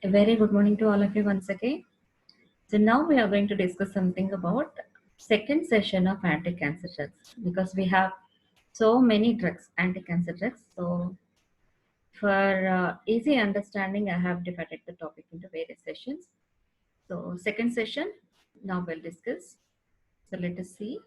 A very good morning to all of you once again. So now we are going to discuss something about second session of anti-cancer drugs because we have so many drugs, anti-cancer drugs. So for easy understanding, I have divided the topic into various sessions. So second session, now we'll discuss. So let us see.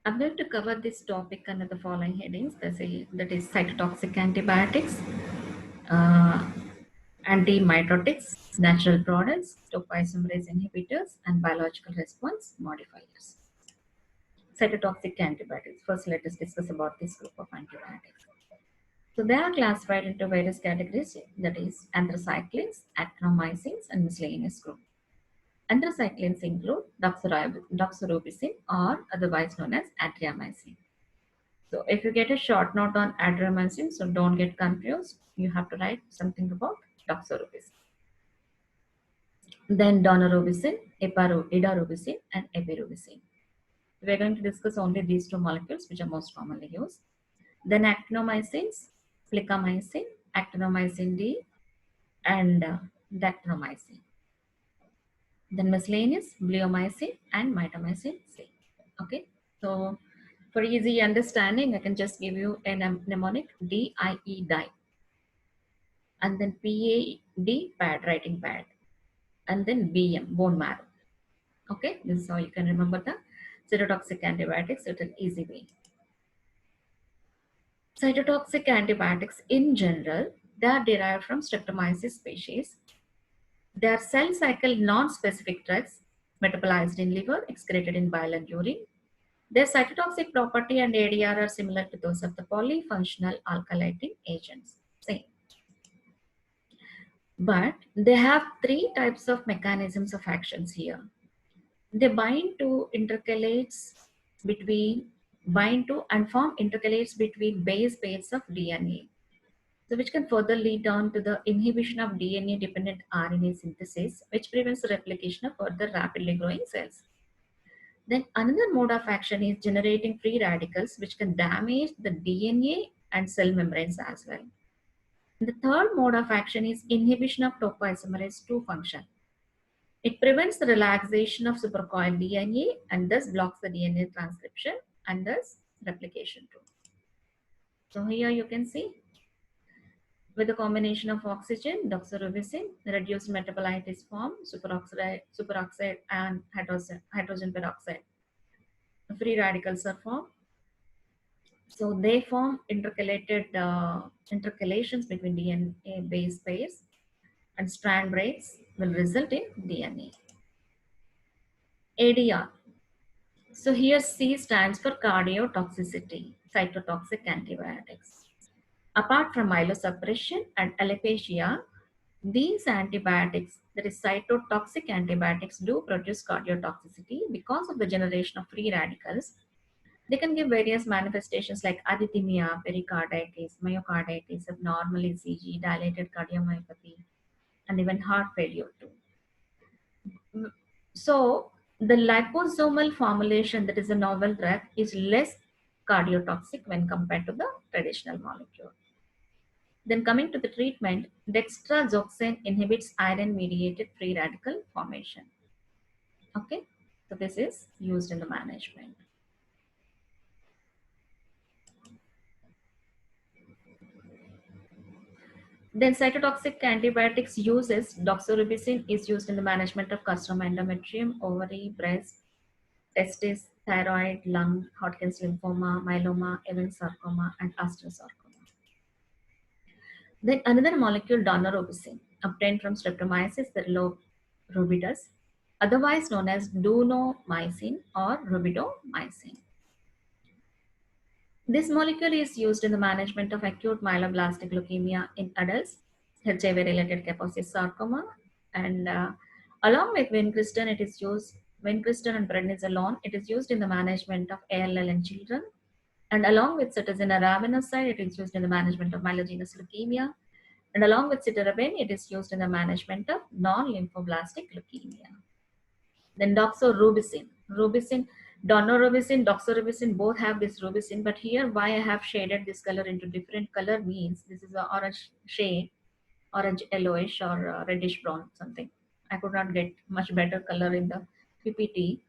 I'm going to cover this topic under the following headings. That is cytotoxic antibiotics, uh, antimitotics, natural products, topoisomerase inhibitors, and biological response modifiers. Cytotoxic antibiotics. First, let us discuss about this group of antibiotics. So they are classified into various categories, that is anthracyclines, actinomycins, and miscellaneous group. Anthracyclines include doxorubicin or otherwise known as adriamycin. So if you get a short note on adriamycin, so don't get confused. You have to write something about doxorubicin. Then daunorubicin, idarubicin, and epirubicin. We're going to discuss only these two molecules which are most commonly used. Then actinomycins, plicamycin, actinomycin D, and dactinomycin. Then miscellaneous, bleomycin and mitomycin C. Okay, so for easy understanding, I can just give you a mnemonic DIE die, and then PAD pad, writing pad, and then BM bone marrow. Okay, this is how you can remember the cytotoxic antibiotics at an easy way. Cytotoxic antibiotics in general, they are derived from Streptomyces species. They are cell cycle non-specific drugs metabolized in liver, excreted in bile and urine. Their cytotoxic property and ADR are similar to those of the polyfunctional alkylating agents. Same. But they have three types of mechanisms of actions here. They bind to and form intercalates between base pairs of DNA, so which can further lead on to the inhibition of DNA dependent RNA synthesis, which prevents the replication of further rapidly growing cells. Then another mode of action is generating free radicals, which can damage the DNA and cell membranes as well. The third mode of action is inhibition of topoisomerase 2 function. It prevents the relaxation of supercoiled DNA and thus blocks the DNA transcription and thus replication too. So here you can see with a combination of oxygen, doxorubicin, reduced metabolite is formed, superoxide and hydrogen peroxide. Free radicals are formed. So they form intercalations between DNA base pairs, and strand breaks will result in DNA. ADR. So here C stands for cardiotoxicity, cytotoxic antibiotics. Apart from myelosuppression and alopecia, these antibiotics, that is cytotoxic antibiotics, do produce cardiotoxicity because of the generation of free radicals. They can give various manifestations like arrhythmia, pericarditis, myocarditis, abnormal ECG, dilated cardiomyopathy, and even heart failure too. So the liposomal formulation, that is a novel drug, is less cardiotoxic when compared to the traditional molecule. Then coming to the treatment, dextrazoxane inhibits iron-mediated free radical formation. Okay, so this is used in the management. Then cytotoxic antibiotics uses doxorubicin is used in the management of carcinoma endometrium, ovary, breast, testis, thyroid, lung, Hodgkin's lymphoma, myeloma, Evans sarcoma, and astrocytoma. Then another molecule, daunorubicin, obtained from Streptomyces rubidus, otherwise known as dunomycin or rubidomycin. This molecule is used in the management of acute myeloblastic leukemia in adults, HIV-related Kaposi sarcoma, and along with vincristine, vincristine and prednisolone, it is used in the management of ALL in children, and along with cetirizine rabinoside, it is used in the management of myelogenous leukemia, And along with cytarabine, it is used in the management of non-lymphoblastic leukemia. Then doxorubicin. Doxorubicin, both have this rubicin, but here why I have shaded this color into different color means this is a orange shade, orange yellowish or reddish brown something. I could not get much better color in the PPT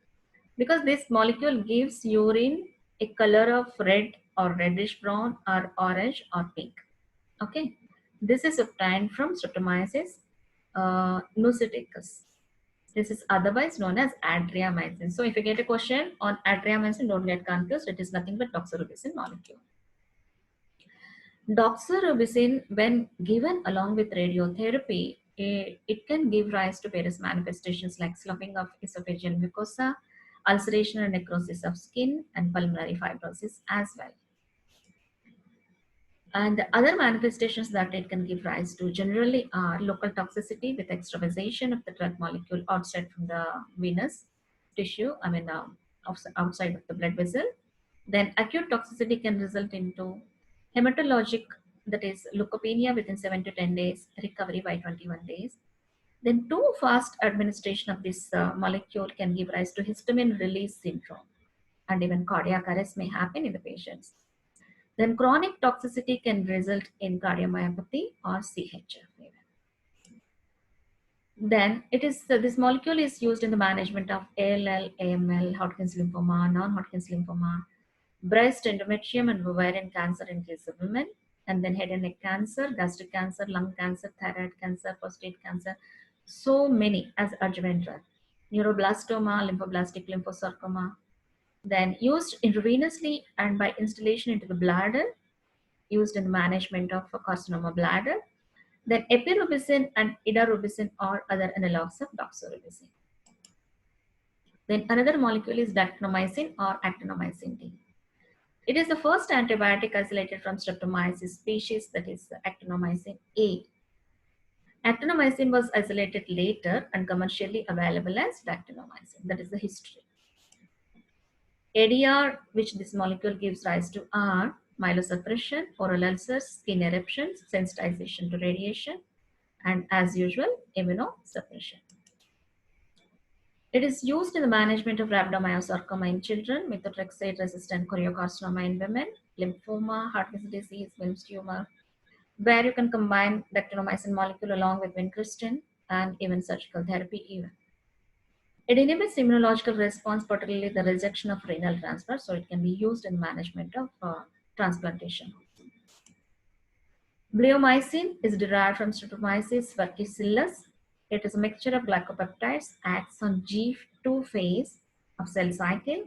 because this molecule gives urine a color of red or reddish brown or orange or pink. Okay, this is obtained from Streptomyces nuceticus. This is otherwise known as adriamycin. So if you get a question on adriamycin, don't get confused. It is nothing but doxorubicin molecule. Doxorubicin, when given along with radiotherapy, it can give rise to various manifestations like sloughing of esophageal mucosa, ulceration and necrosis of skin, and pulmonary fibrosis as well. And the other manifestations that it can give rise to generally are local toxicity with extravasation of the drug molecule outside from the venous tissue, outside of the blood vessel. Then acute toxicity can result into hematologic, that is leukopenia within 7 to 10 days, recovery by 21 days. Then too fast administration of this molecule can give rise to histamine release syndrome, and even cardiac arrest may happen in the patients. Then chronic toxicity can result in cardiomyopathy or CHF. Then it is this molecule is used in the management of ALL, AML, Hodgkin's lymphoma, non-Hodgkin's lymphoma, breast, endometrium, and ovarian cancer in case of women, and then head and neck cancer, gastric cancer, lung cancer, thyroid cancer, prostate cancer, so many as adjuvant drug. Neuroblastoma, lymphoblastic lymphosarcoma, then used intravenously and by instillation into the bladder, used in the management of a carcinoma bladder. Then epirubicin and idarubicin are other analogs of doxorubicin. Then another molecule is dactynomycin or actinomycin D. It is the first antibiotic isolated from Streptomyces species, that is actinomycin A. Actinomycin was isolated later and commercially available as dactynomycin. That is the history. ADR, which this molecule gives rise to, are myelosuppression, oral ulcers, skin eruptions, sensitization to radiation, and as usual, immunosuppression. It is used in the management of rhabdomyosarcoma in children, methotrexate-resistant choriocarcinoma in women, lymphoma, Hodgkin's disease, Wilms tumor, where you can combine dactynomycin molecule along with vincristine and even surgical therapy even. It inhibits immunological response, particularly the rejection of renal transfer, so it can be used in management of transplantation. Bleomycin is derived from Streptomyces verticillus. It is a mixture of glycopeptides, acts on G2 phase of cell cycle,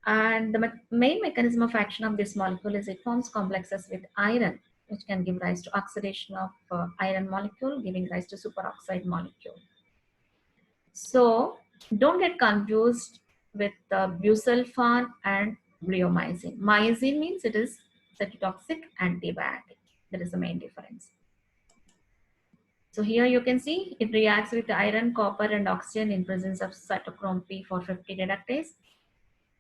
and the main mechanism of action of this molecule is it forms complexes with iron, which can give rise to oxidation of iron molecule, giving rise to superoxide molecule. So don't get confused with busulfan and bleomycin. Mycin means it is cytotoxic antibiotic. That is the main difference. So here you can see it reacts with iron, copper, and oxygen in presence of cytochrome P450 reductase.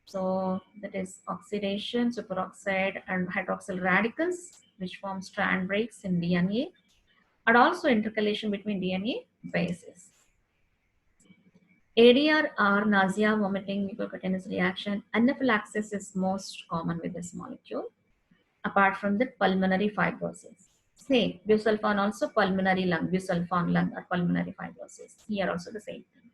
So that is oxidation, superoxide, and hydroxyl radicals, which form strand breaks in DNA, and also intercalation between DNA bases. ADR are nausea, vomiting, mucocutaneous reaction. Anaphylaxis is most common with this molecule, apart from the pulmonary fibrosis. Same, busulfan also pulmonary lung, busulfan lung or pulmonary fibrosis. Here also the same thing.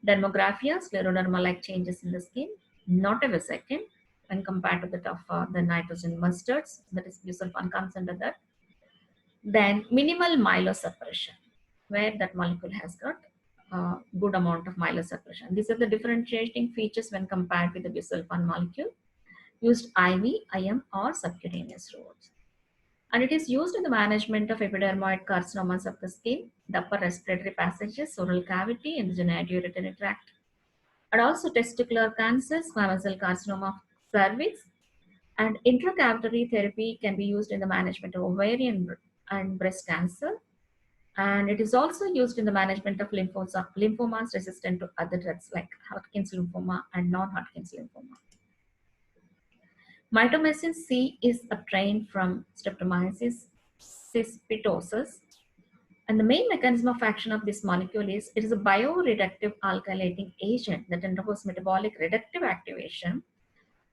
Dermographia, scleroderma-like changes in the skin, not a vesicant when compared to that of the nitrogen mustards, that is busulfan comes under that. Then minimal myelosuppression, where that molecule has got good amount of myelosuppression. These are the differentiating features when compared with the busulfan molecule, used IV, IM, or subcutaneous routes. And it is used in the management of epidermoid carcinomas of the skin, the upper respiratory passages, oral cavity, and the genitourinary tract, and also testicular cancers, squamous cell carcinoma of cervix, and intracavitary therapy can be used in the management of ovarian and breast cancer. And it is also used in the management of lymphomas resistant to other drugs like Hodgkin's lymphoma and non-Hodgkin's lymphoma. Mitomycin C is obtained from Streptomyces cispitosis. And the main mechanism of action of this molecule is it is a bioreductive alkylating agent that undergoes metabolic reductive activation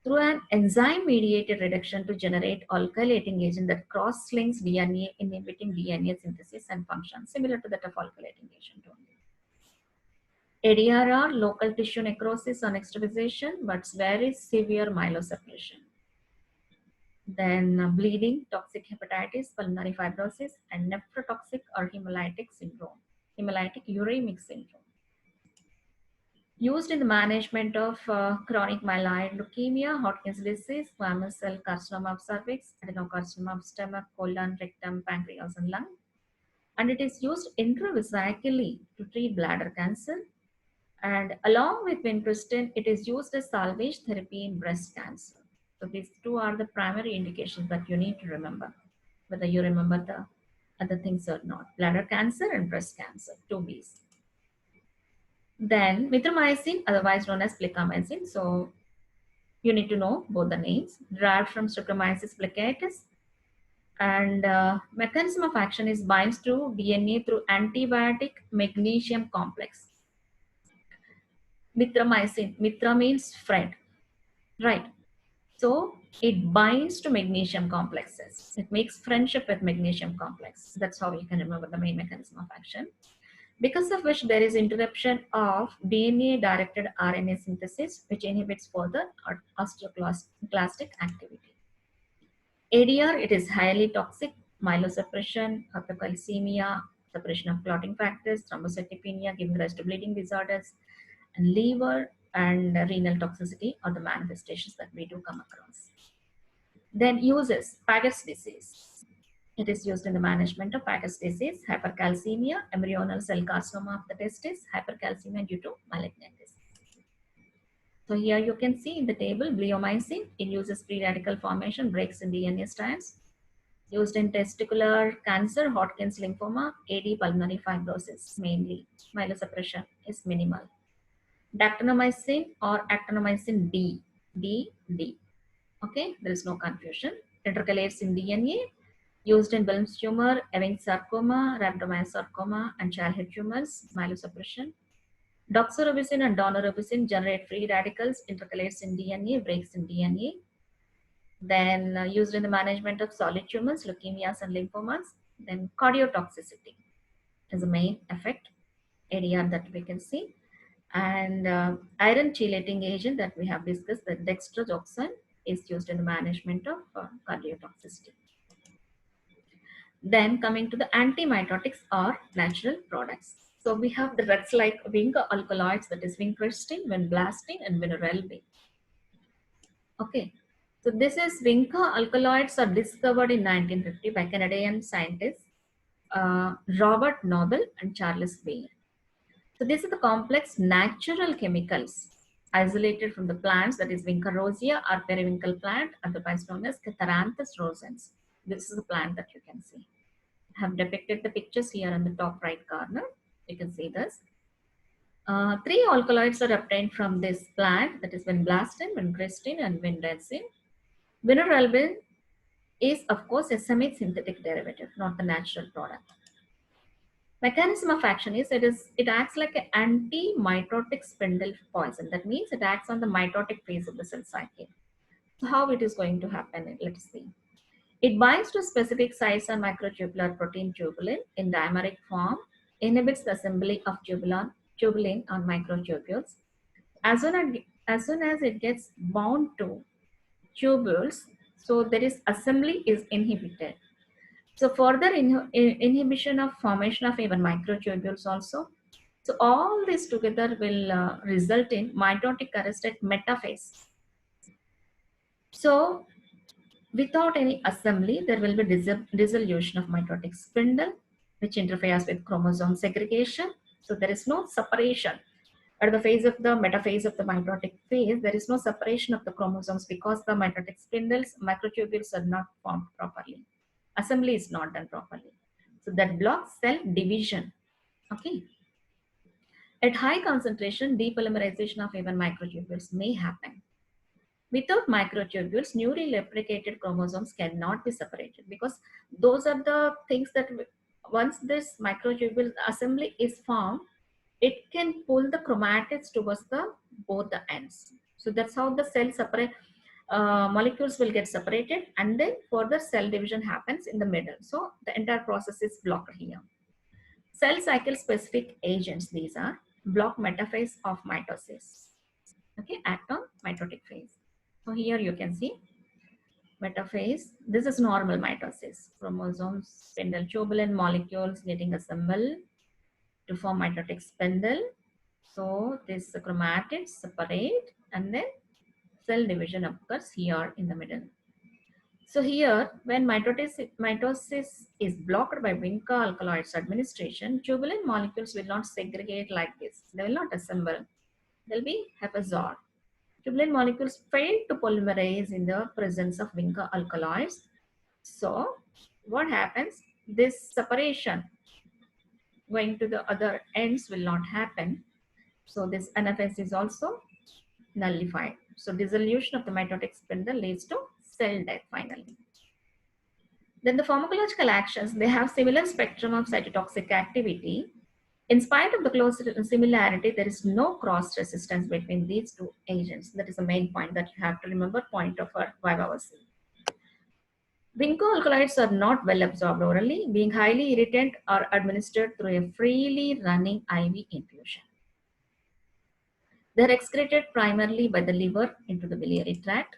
through an enzyme-mediated reduction to generate alkylating agent that cross-links DNA, inhibiting DNA synthesis and function, similar to that of alkylating agent only. ADRR, local tissue necrosis on extravasation, but very severe myelosuppression. Then bleeding, toxic hepatitis, pulmonary fibrosis, and nephrotoxic or hemolytic syndrome, hemolytic uremic syndrome. Used in the management of chronic myeloid leukemia, Hodgkin's disease, squamous cell carcinoma of cervix, adenocarcinoma of stomach, colon, rectum, pancreas, and lung. And it is used intravesically to treat bladder cancer. And along with vincristine, it is used as salvage therapy in breast cancer. So these two are the primary indications that you need to remember, whether you remember the other things or not. Bladder cancer and breast cancer, two Bs. Then mithromycin, otherwise known as plicamycin. So you need to know both the names. Derived from Streptomyces plicatus. And mechanism of action is binds to DNA through antibiotic magnesium complex. Mithromycin. Mitra means friend, right? So it binds to magnesium complexes. It makes friendship with magnesium complex. That's how you can remember the main mechanism of action. Because of which there is interruption of DNA-directed RNA synthesis, which inhibits further osteoclastic activity. ADR, it is highly toxic, myelosuppression, hypocalcemia, suppression of clotting factors, thrombocytopenia, giving rise to bleeding disorders, and liver and renal toxicity are the manifestations that we do come across. Then uses Paget's disease. It is used in the management of Paget's disease, hypercalcemia, embryonal cell carcinoma of the testis, hypercalcemia due to malignantis. So here you can see in the table, bleomycin, it uses free radical formation, breaks in DNA strands. Used in testicular cancer, Hodgkin's lymphoma, AD, pulmonary fibrosis mainly. Myelosuppression is minimal. Dactonomycin or actinomycin D, D. Okay, there is no confusion. Intercalates in DNA, used in Wilms tumor, Ewing sarcoma, rhabdomyosarcoma, and childhood tumors, myelosuppression. Doxorubicin and daunorubicin generate free radicals, intercalates in DNA, breaks in DNA. Then used in the management of solid tumors, leukemias, and lymphomas. Then cardiotoxicity is the main effect, ADR that we can see. And iron chelating agent that we have discussed, the dextrozoxane, is used in the management of cardiotoxicity. Then coming to the antimitotics or natural products. So we have the drugs like vinca alkaloids, that is vincristine, vinblastine, and vinorelbine. Okay, so this is vinca alkaloids are discovered in 1950 by Canadian scientists Robert Noble and Charles Bain. So these are the complex natural chemicals isolated from the plants, that is Vinca rosea or periwinkle plant, otherwise known as Catharanthus rosens. This is the plant that you can see. I have depicted the pictures here in the top right corner. You can see this. Three alkaloids are obtained from this plant, that is vinblastine, vincristine, and vinresin. Vinorelbine is, of course, a semi-synthetic derivative, not the natural product. Mechanism of action is it acts like an anti-mitotic spindle poison. That means it acts on the mitotic phase of the cell cycle. So how it is going to happen? Let's see. It binds to specific sites on microtubular protein tubulin in dimeric form, inhibits the assembly of tubulin on microtubules. As soon as it gets bound to tubules, so there is assembly is inhibited. So further inhibition of formation of even microtubules also. So all this together will result in mitotic arrest at metaphase. So without any assembly, there will be dissolution of mitotic spindle, which interferes with chromosome segregation. So there is no separation. At the phase of the metaphase of the mitotic phase, there is no separation of the chromosomes because the mitotic spindles, microtubules are not formed properly. Assembly is not done properly. So that blocks cell division. Okay. At high concentration, depolymerization of even microtubules may happen. Without microtubules, newly replicated chromosomes cannot be separated, because those are the things that once this microtubule assembly is formed, it can pull the chromatids towards the both the ends. So that's how the cell separate molecules will get separated, and then further cell division happens in the middle. So the entire process is blocked here. Cell cycle specific agents, these are block metaphase of mitosis. Okay, act on mitotic phase. So here you can see metaphase. This is normal mitosis. Chromosomes, spindle tubulin molecules getting assembled to form mitotic spindle. So this chromatids separate, and then cell division occurs here in the middle. So here, when mitosis is blocked by Vinca alkaloids administration, tubulin molecules will not segregate like this. They will not assemble. They'll be haphazard. Tubulin molecules fail to polymerase in the presence of Vinca alkaloids. So what happens? This separation going to the other ends will not happen. So this NFS is also nullified. So dissolution of the mitotic spindle leads to cell death finally. Then the pharmacological actions, they have similar spectrum of cytotoxic activity. In spite of the close similarity, there is no cross resistance between these two agents. That is the main point that you have to remember, point of our Vivavacy. Vinco alkaloids are not well absorbed orally, being highly irritant or administered through a freely running IV infusion. They are excreted primarily by the liver into the biliary tract.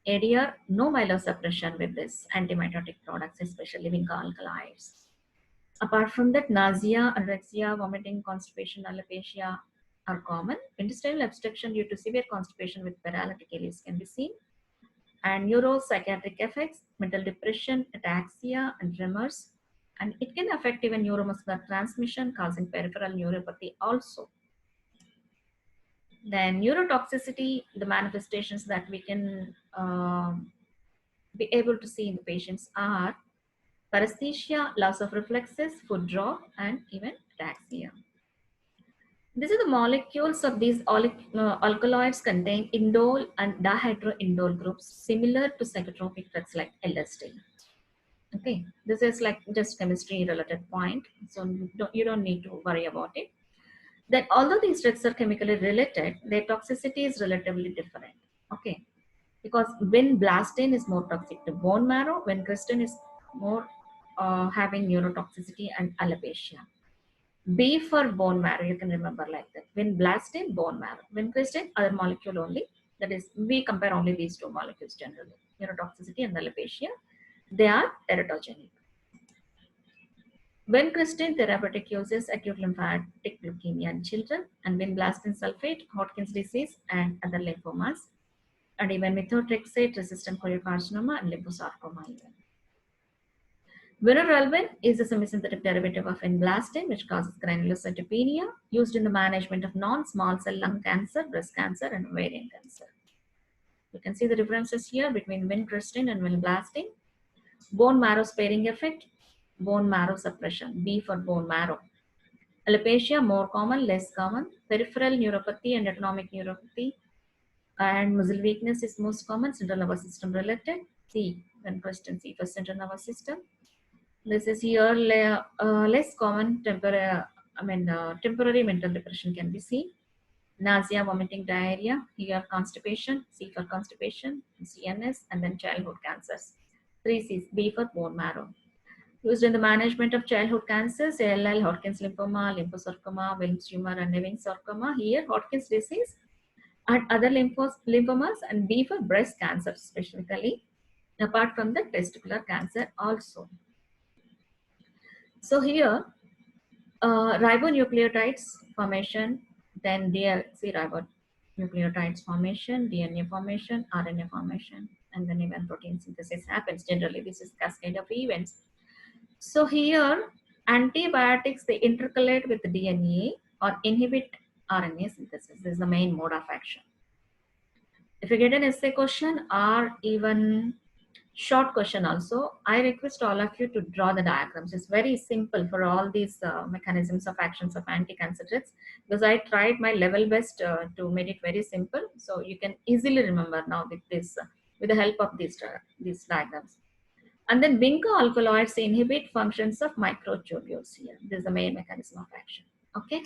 ADR, no myelosuppression with this antimitotic products, especially Vinca alkaloids. Apart from that, nausea, anorexia, vomiting, constipation, alopecia are common. Intestinal obstruction due to severe constipation with paralytic ileus can be seen. And neuropsychiatric effects, mental depression, ataxia, and tremors. And it can affect even neuromuscular transmission, causing peripheral neuropathy also. Then neurotoxicity, the manifestations that we can be able to see in the patients are paresthesia, loss of reflexes, foot drop, and even ataxia. These are the molecules of these alkaloids contain indole and dihydroindole groups similar to psychotropic drugs like LSD. Okay, this is like just chemistry related point, so you don't need to worry about it. Then although these drugs are chemically related, their toxicity is relatively different. Okay, because vinblastine is more toxic to bone marrow, vincristine is more having neurotoxicity and alopecia. B for bone marrow, you can remember like that. Vinblastine, bone marrow. Vincristine, other molecule only. That is, we compare only these two molecules generally. Neurotoxicity and alopecia, they are teratogenic. Vincristine therapeutic uses acute lymphatic leukemia in children, and vinblastine sulfate, Hodgkin's disease, and other lymphomas, and even methotrexate resistant cholangiocarcinoma and lymphosarcoma even. Vinorelbine is a semisynthetic derivative of vinblastine, which causes granulocytopenia, used in the management of non-small cell lung cancer, breast cancer, and ovarian cancer. You can see the differences here between vincristine and vinblastine. Bone marrow sparing effect, bone marrow suppression, B for bone marrow. Alopecia, more common, less common. Peripheral neuropathy and autonomic neuropathy, and muscle weakness is most common, central nervous system related. C, vincristine, C for central nervous system. This is here less common, temporary mental depression can be seen. Nausea, vomiting, diarrhea, here constipation, C for constipation, CNS, and then childhood cancers. 3 C's, B for bone marrow. Used in the management of childhood cancers, ALL, Hodgkin's lymphoma, lymphosarcoma, Wilms tumor, and Ewing sarcoma. Here, Hodgkin's disease and other lymphomas, and B for breast cancer specifically, apart from the testicular cancer also. So here, ribonucleotides formation, then DLC ribonucleotides formation, DNA formation, RNA formation, and then even protein synthesis happens. Generally, this is cascade of events. So here, antibiotics, they intercalate with the DNA or inhibit RNA synthesis. This is the main mode of action. If you get an essay question or even Short question also. I request all of you to draw the diagrams. It's very simple for all these mechanisms of actions of anti-cancer drugs, because I tried my level best to make it very simple. So you can easily remember now with this, with the help of these diagrams. And then Vinca alkaloids inhibit functions of microtubules here. This is the main mechanism of action. Okay.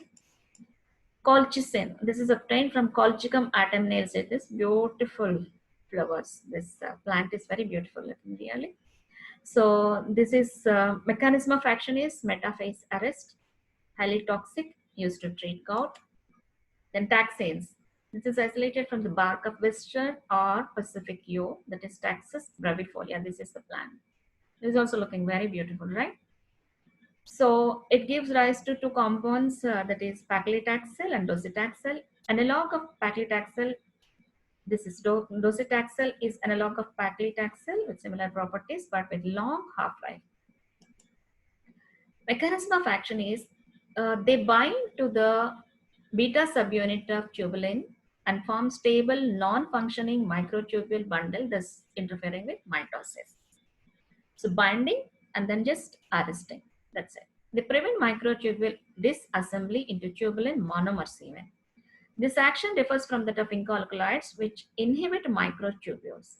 Colchicine. This is obtained from Colchicum autumnale. It is beautiful flowers. This plant is very beautiful looking, really. So this is mechanism of action is metaphase arrest, highly toxic, used to treat gout. Then taxanes. This is isolated from the bark of Western or Pacific yew, that is Taxus brevifolia. This is the plant. This is also looking very beautiful, right? So it gives rise to two compounds, that is paclitaxel and docetaxel. Analog of paclitaxel, this is docetaxel is analog of paclitaxel with similar properties but with long half-life. Mechanism of action is they bind to the beta subunit of tubulin and form stable non-functioning microtubule bundle, thus interfering with mitosis. So binding and then just arresting. That's it. They prevent microtubule disassembly into tubulin monomers even. This action differs from that of Vinca alkaloids, which inhibit microtubules.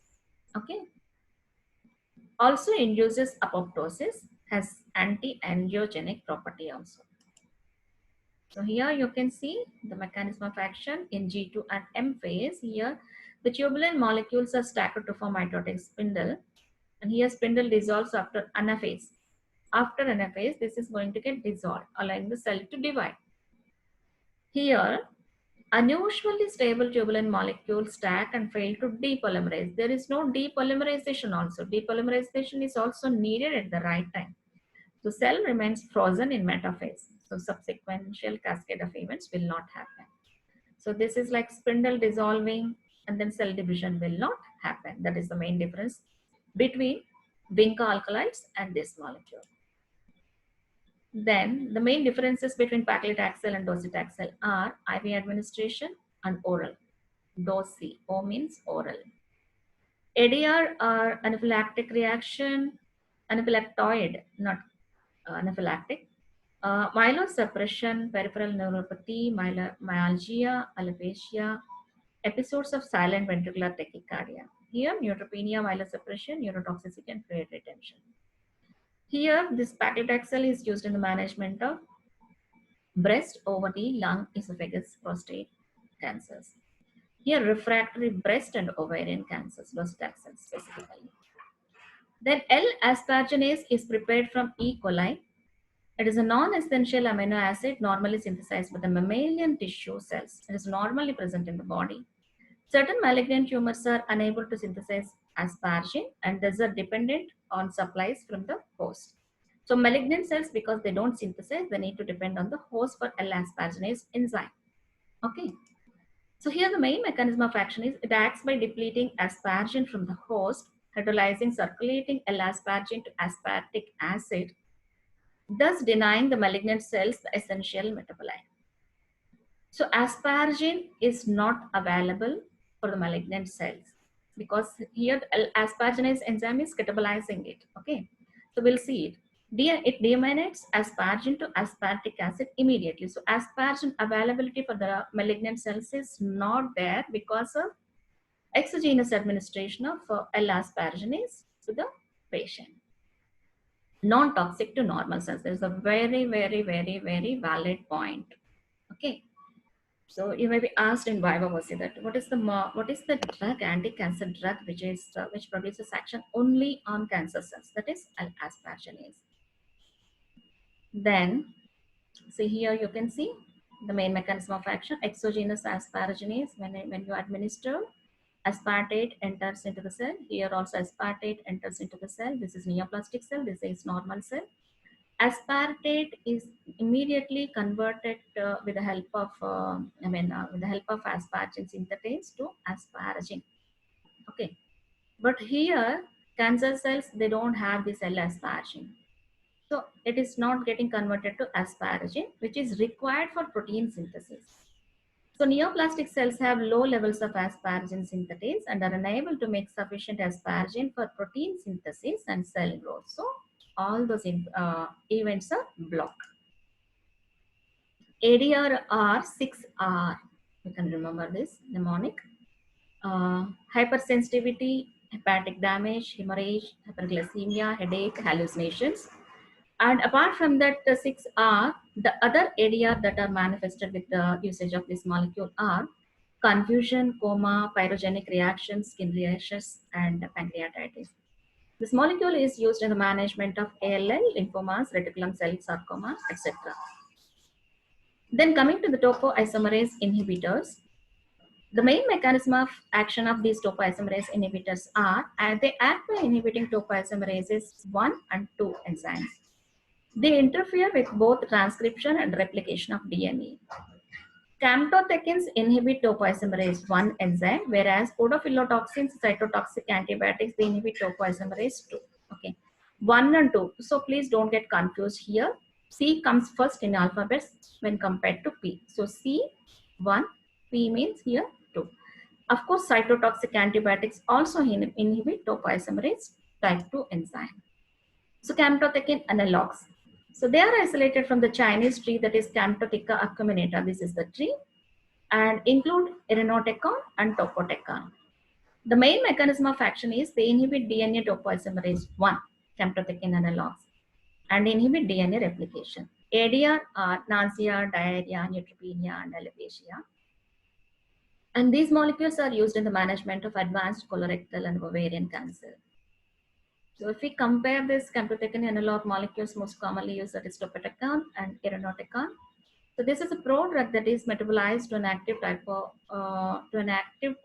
Okay. Also induces apoptosis, has anti-angiogenic property also. So here you can see the mechanism of action in G2 and M phase. Here the tubulin molecules are stacked to form mitotic spindle, and here spindle dissolves after anaphase. After anaphase, this is going to get dissolved, allowing the cell to divide. Here, unusually stable tubulin molecules stack and fail to depolymerize. There is no depolymerization also. Depolymerization is also needed at the right time. The cell remains frozen in metaphase. So subsequential cascade of events will not happen. So this is like spindle dissolving and then cell division will not happen. That is the main difference between Vinca alkaloids and this molecule. Then the main differences between paclitaxel and docetaxel are IV administration and oral. Dosi, O means oral. ADR are anaphylactic reaction, anaphylactoid, not anaphylactic. Myelosuppression, peripheral neuropathy, myalgia, alopecia, episodes of silent ventricular tachycardia. Here, neutropenia, myelosuppression, neurotoxicity, and fluid retention. Here, this paclitaxel is used in the management of breast, ovary, lung, esophagus, prostate cancers. Here, refractory breast and ovarian cancers, docetaxel specifically. Then L-asparagine is prepared from E. coli. It is a non-essential amino acid normally synthesized by the mammalian tissue cells. It is normally present in the body. Certain malignant tumors are unable to synthesize asparagine and thus are dependent on supplies from the host. So malignant cells, because they don't synthesize, they need to depend on the host for L-asparaginase enzyme. Okay. So here the main mechanism of action is it acts by depleting asparagine from the host, hydrolyzing circulating L-asparagine to aspartic acid, thus denying the malignant cells the essential metabolite. So asparagine is not available for the malignant cells because here asparaginase enzyme is catabolizing it. Okay, so we'll see it. It deaminates asparagine to aspartic acid immediately. So asparagine availability for the malignant cells is not there because of exogenous administration of L-asparaginase to the patient. Non-toxic to normal cells. There's a very, very, very, very valid point. Okay. So you may be asked in Viva Voce that what is the drug, anti-cancer drug, which produces action only on cancer cells, that is asparaginase. Then see here you can see the main mechanism of action, exogenous asparaginase. When you administer, aspartate enters into the cell. Here also aspartate enters into the cell. This is neoplastic cell, this is normal cell. Aspartate is immediately converted with the help of with the help of asparagine synthetase to asparagine. Okay, but here cancer cells, they don't have this L-asparagine, so it is not getting converted to asparagine, which is required for protein synthesis. So neoplastic cells have low levels of asparagine synthetase and are unable to make sufficient asparagine for protein synthesis and cell growth. So all those events are blocked. ADRR 6R, you can remember this mnemonic. Hypersensitivity, hepatic damage, hemorrhage, hyperglycemia, headache, hallucinations. And apart from that, the 6R, the other ADR that are manifested with the usage of this molecule are confusion, coma, pyrogenic reactions, skin rashes, and pancreatitis. This molecule is used in the management of ALL, lymphomas, reticulum cell sarcoma, etc. Then coming to the topoisomerase inhibitors, the main mechanism of action of these topoisomerase inhibitors are they act by inhibiting topoisomerases 1 and 2 enzymes. They interfere with both transcription and replication of DNA. Camptothecins inhibit topoisomerase 1 enzyme, whereas podophyllitoxins, cytotoxic antibiotics, they inhibit topoisomerase 2. Okay, 1 and 2. So please don't get confused here. C comes first in alphabets when compared to P. So C 1, P means here 2. Of course, cytotoxic antibiotics also inhibit topoisomerase type 2 enzyme. So camptothecin analogs. So they are isolated from the Chinese tree, that is Camptotheca acuminata. This is the tree, and include irinotecan and topotecan. The main mechanism of action is they inhibit DNA topoisomerase 1, camptothecin analogs, and inhibit DNA replication. ADR are nausea, diarrhea, neutropenia, and alopecia. And these molecules are used in the management of advanced colorectal and ovarian cancer. So if we compare this camptothecin analog molecules most commonly used, that is topotecan and irinotecan. So this is a prodrug that is metabolized to an active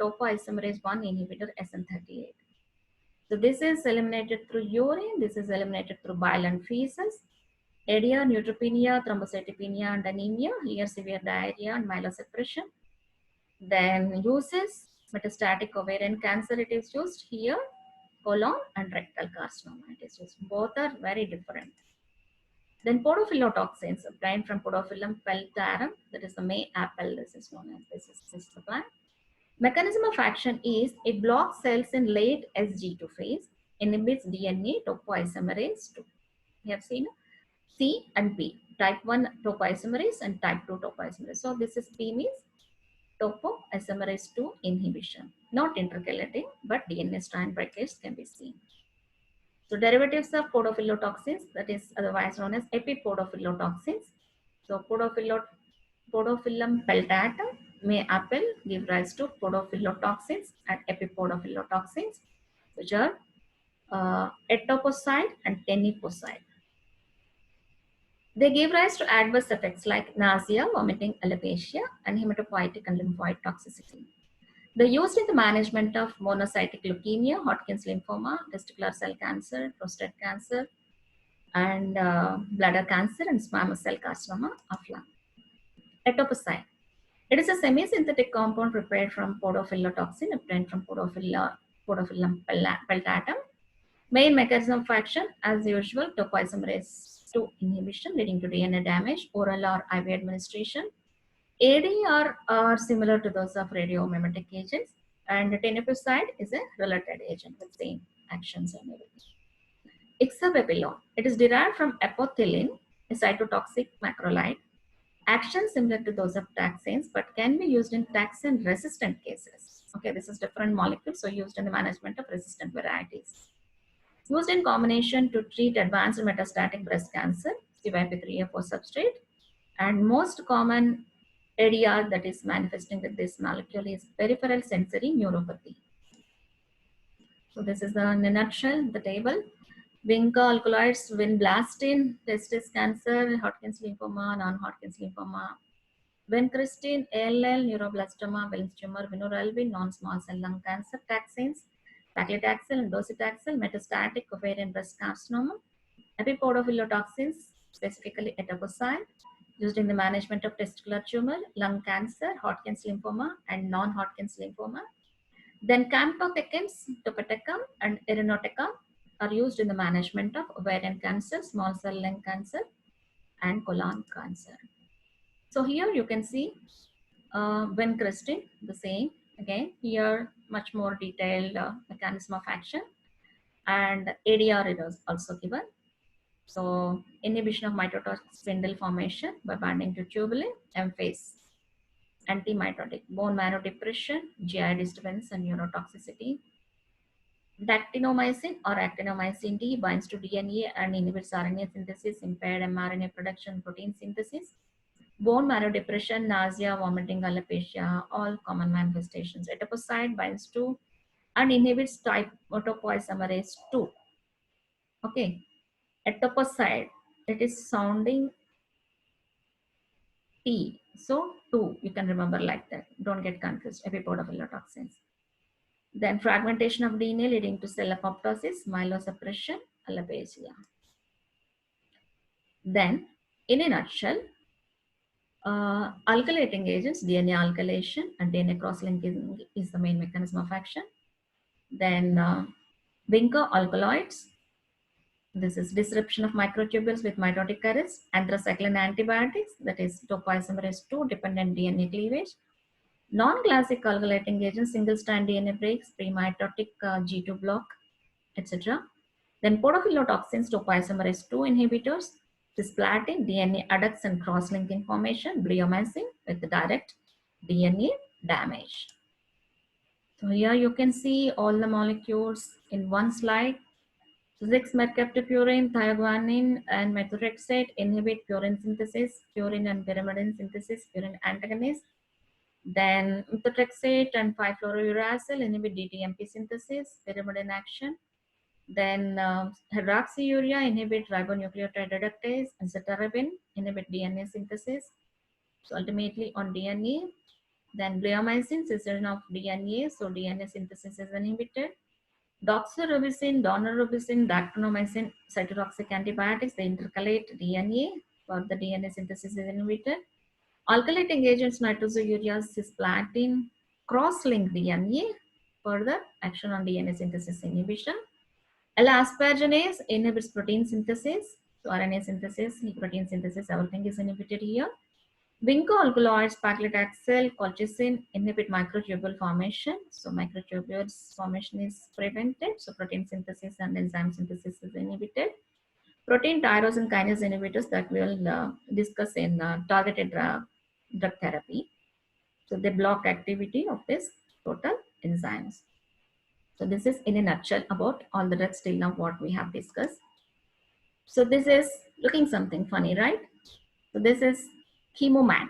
topoisomerase 1 inhibitor SN38. So this is eliminated through urine. This is eliminated through bile and feces. ADR, neutropenia, thrombocytopenia, and anemia. Here severe diarrhea and myelosuppression. Then uses metastatic ovarian cancer. It is used here. Colon and rectal carcinoma. It is used. Both are very different. Then podophyllitoxins obtained from Podophyllum peltarum, that is the May apple, this is known as this is the plant. Mechanism of action is it blocks cells in late SG2 phase, inhibits DNA topoisomerase 2. We have seen C and P, type 1 topoisomerase and type 2 topoisomerase. So this is P means topoisomerase 2 inhibition, not intercalating, but DNA strand breakage can be seen. So derivatives of podophyllitoxins, that is otherwise known as epipodophyllitoxins. So Podophyllum peltatum, May apple give rise to podophyllitoxins and epipodophyllitoxins, which are etoposide and teniposide. They give rise to adverse effects like nausea, vomiting, alopecia, and hematopoietic and lymphoid toxicity. They're used in the management of monocytic leukemia, Hodgkin's lymphoma, testicular cell cancer, prostate cancer, and bladder cancer, and squamous cell carcinoma of lung. Etoposide. It is a semi-synthetic compound prepared from podophyllitoxin obtained from Podophyllum peltatum. Main mechanism of action, as usual, topoisomerase 2 inhibition leading to DNA damage, oral or IV administration. ADR are similar to those of radiomimetic agents, and tenofovir is a related agent with same actions and everything. Ixabepilone. It is derived from apothyllin, a cytotoxic macrolide. Action similar to those of taxanes, but can be used in taxane-resistant cases. Okay, this is different molecule, so used in the management of resistant varieties. Used in combination to treat advanced metastatic breast cancer, CYP3A4 substrate, and most common ADR that is manifesting with this molecule is peripheral sensory neuropathy. So this is in a nutshell, the table. Vinca alkaloids, vinblastine, testis cancer, Hodgkin's lymphoma, non-Hodgkin's lymphoma. Vincristine, ALL, neuroblastoma, Wilms tumor, vinorelbine, non-small cell lung cancer, taxanes, paclitaxel and docetaxel, metastatic ovarian breast carcinoma. Epipodophyllitoxins, specifically etoposide, used in the management of testicular tumor, lung cancer, Hodgkin's lymphoma, and non-Hodgkin's lymphoma. Then camptothecins, topotecan, and irinotecan are used in the management of ovarian cancer, small cell lung cancer, and colon cancer. So here you can see Vincristine, the same. Again, here much more detailed mechanism of action, and ADR is also given. So inhibition of mitotic spindle formation by binding to tubulin, M-phase, antimitotic, bone marrow depression, GI disturbance and neurotoxicity. Dactinomycin or actinomycin D binds to DNA and inhibits RNA synthesis, impaired mRNA production, protein synthesis. Bone marrow depression, nausea, vomiting, alopecia, all common manifestations. Etoposide binds to and inhibits type topoisomerase 2. Okay. Etoposide, it is sounding T. So 2, you can remember like that. Don't get confused. Epipodophyllatoxins. Then fragmentation of DNA leading to cell apoptosis, myelosuppression, alopecia. Then, in a nutshell, alkylating agents, DNA alkylation and DNA cross-linking is the main mechanism of action. Then Vinca alkaloids. This is disruption of microtubules with mitotic arrest. Anthracycline antibiotics, that is topoisomerase 2 dependent DNA cleavage. Non-classic alkylating agents, single-strand DNA breaks, pre-mitotic G2 block, etc. Then podophyllatoxins, topoisomerase 2 inhibitors, cisplatin, DNA adducts and cross-linking formation, bleomycin with the direct DNA damage. So here you can see all the molecules in one slide. 6-mercaptopurine, thioguanine, and methotrexate inhibit purine synthesis, purine and pyrimidine synthesis, purine antagonist. Then methotrexate and 5-fluorouracil inhibit DTMP synthesis, pyrimidine action. Then hydroxyurea inhibit ribonucleotide reductase, and cetarabine inhibit DNA synthesis. So ultimately on DNA, then bleomycin, cessation of DNA, so DNA synthesis is inhibited. Doxorubicin, daunorubicin, dactinomycin, cytotoxic antibiotics, they intercalate DNA for the DNA synthesis is inhibited. Alkylating agents, nitrosourea, cisplatin, cross-link DNA, further action on DNA synthesis inhibition. L-asparagine inhibits protein synthesis, so RNA synthesis, protein synthesis, everything is inhibited here. Vinca alkaloids, paclitaxel, colchicine inhibit microtubule formation. So microtubules formation is prevented. So protein synthesis and enzyme synthesis is inhibited. Protein tyrosine kinase inhibitors that we will discuss in targeted drug therapy. So they block activity of this total enzymes. So this is in a nutshell about all the drugs till now what we have discussed. So this is looking something funny, right? So this is chemoman.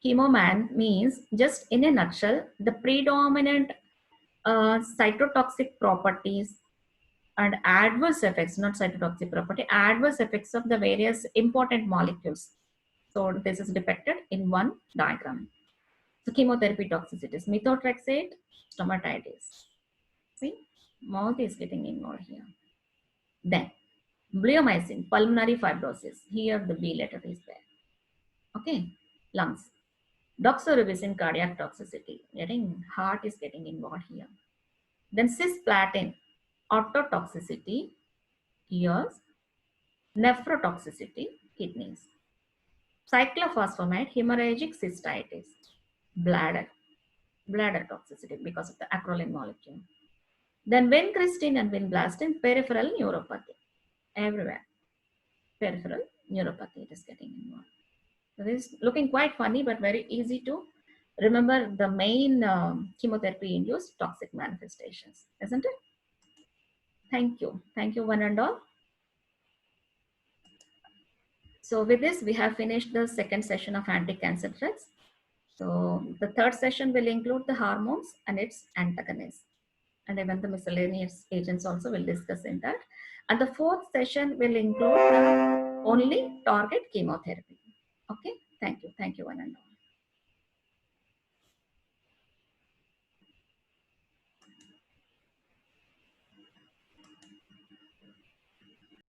Chemoman means, just in a nutshell, the predominant cytotoxic properties and adverse effects, not cytotoxic property, adverse effects of the various important molecules. So this is depicted in one diagram. So chemotherapy toxicities, methotrexate, stomatitis. See, mouth is getting involved here. Then bleomycin, pulmonary fibrosis. Here the B letter is there. Okay, lungs. Doxorubicin, cardiac toxicity. Heart is getting involved here. Then cisplatin, ototoxicity, ears. Nephrotoxicity, kidneys. Cyclophosphamide, hemorrhagic cystitis, bladder toxicity because of the acrolein molecule. Then vincristine and vinblastine, peripheral neuropathy, everywhere. Peripheral neuropathy, it is getting involved. So this is looking quite funny, but very easy to remember the main chemotherapy-induced toxic manifestations, isn't it? Thank you. Thank you, one and all. So with this, we have finished the second session of anti-cancer drugs. So the third session will include the hormones and its antagonists. And even the miscellaneous agents also will discuss in that. And the fourth session will include only target chemotherapy. Okay, thank you. Thank you, one and all.